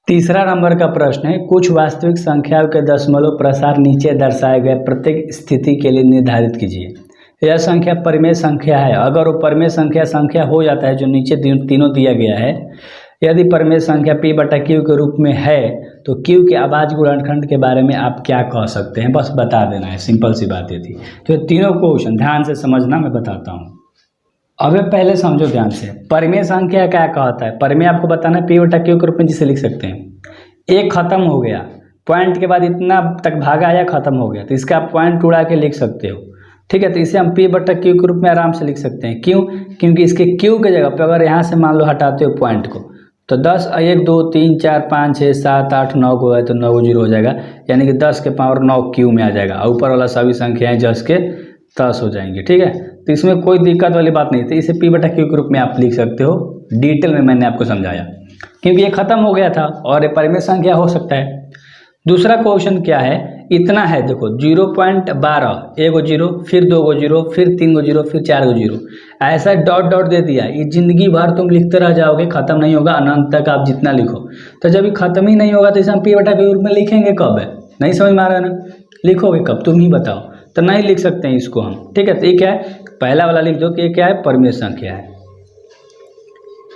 तीसरा नंबर का प्रश्न है, कुछ वास्तविक संख्याओं के दशमलव प्रसार नीचे दर्शाए गए प्रत्येक स्थिति के लिए निर्धारित कीजिए। यह संख्या परिमेय संख्या है। अगर वो परिमेय संख्या हो जाता है जो नीचे तीनों दिया गया है, यदि परिमेय संख्या p बटा q के रूप में है तो q के अभाज्य गुणनखंड के बारे में आप क्या कह सकते हैं, बस बता देना है। सिंपल सी बात ये थी। तो तीनों क्वेश्चन ध्यान से समझना, मैं बताता हूँ। अब पहले समझो ध्यान से, परिमेय संख्या क्या कहता है। परिमेय आपको बताना है p बटा q के रूप में जिसे लिख सकते हैं। एक खत्म हो गया, पॉइंट के बाद इतना तक भागा आया, खत्म हो गया, तो इसका आप पॉइंट उड़ा के लिख सकते हो। ठीक है, तो इसे हम p बटा q के रूप में आराम से लिख सकते हैं। क्यों? क्योंकि इसके q के जगह पे अगर यहाँ से मान लो हटाते हो पॉइंट को, तो 10 1 2 3 4 5 6 7 8 9 को है तो 9 को 0 हो जाएगा, यानी कि 10 के पावर 9 q में आ जाएगा। और ऊपर वाला सभी संख्याएं 10 के 10 हो जाएंगी। ठीक है, तो इसमें कोई दिक्कत वाली बात नहीं थी। इसे p बटा q के रूप में आप लिख सकते हो। डिटेल में मैंने आपको समझाया, क्योंकि ये खत्म हो गया था और ये परिमेय संख्या हो सकता है। दूसरा क्वेश्चन क्या है, इतना है, देखो 0.12, एक गो 0, फिर 2 गो 0, फिर 3 गो 0, फिर 4 गो 0, ऐसा डॉट डॉट दे दिया। ये जिंदगी भर तुम लिखते रह जाओगे, खत्म नहीं होगा, अनंत तक आप जितना लिखो। तो जब ये खत्म ही नहीं होगा तो इसे हम p बटा q के रूप में लिखेंगे कब? है नहीं समझ में आ रहा है ना? लिखोगे कब, तुम ही बताओ। तो नहीं लिख सकते हैं इसको हम। ठीक है, तो ये क्या है, पहला वाला लिख दो कि ये क्या है, परिमेय संख्या है।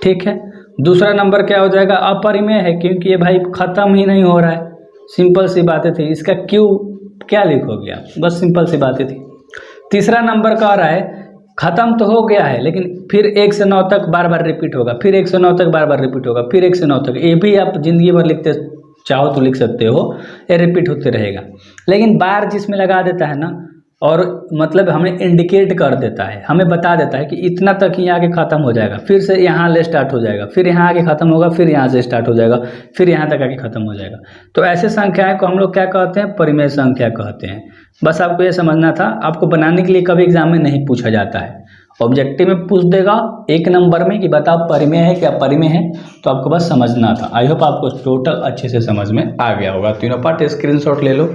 ठीक है, दूसरा नंबर क्या हो जाएगा, अपरिमेय है, क्योंकि ये भाई खत्म ही नहीं हो रहा है। सिंपल सी बातें थी। इसका क्यू क्या लिखोगे आप, बस सिंपल सी बातें थी। तीसरा नंबर का आ रहा है, खत्म तो हो गया है लेकिन फिर 1 से 9 तक बार बार रिपीट होगा, फिर 1 से 9 तक बार बार रिपीट होगा, फिर 1 से 9 तक। ये भी आप जिंदगी भर लिखते चाहो तो लिख सकते हो, ये रिपीट होते रहेगा। लेकिन बार जिसमें लगा देता है ना, और मतलब हमें इंडिकेट कर देता है, हमें बता देता है कि इतना तक ही आके ख़त्म हो जाएगा, फिर से यहाँ ले स्टार्ट हो जाएगा, फिर यहाँ आके ख़त्म होगा, फिर यहाँ से स्टार्ट हो जाएगा, फिर यहाँ तक आके ख़त्म हो जाएगा। तो ऐसे संख्याएं को हम लोग क्या कहते हैं, परिमेय संख्या कहते हैं। बस आपको ये समझना था। आपको बनाने के लिए कभी एग्जाम में नहीं पूछा जाता है, ऑब्जेक्टिव में पूछ देगा 1 नंबर में कि बताओ परिमेय है क्या परिमेय है, तो आपको बस समझना था। आई होप आपको टोटल अच्छे से समझ में आ गया होगा। तीनों पार्ट स्क्रीनशॉट ले लो,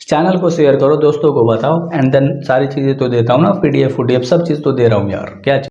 चैनल को शेयर करो, दोस्तों को बताओ, एंड देन सारी चीज़ें तो देता हूँ ना, PDF सब चीज़ तो दे रहा हूँ यार, क्या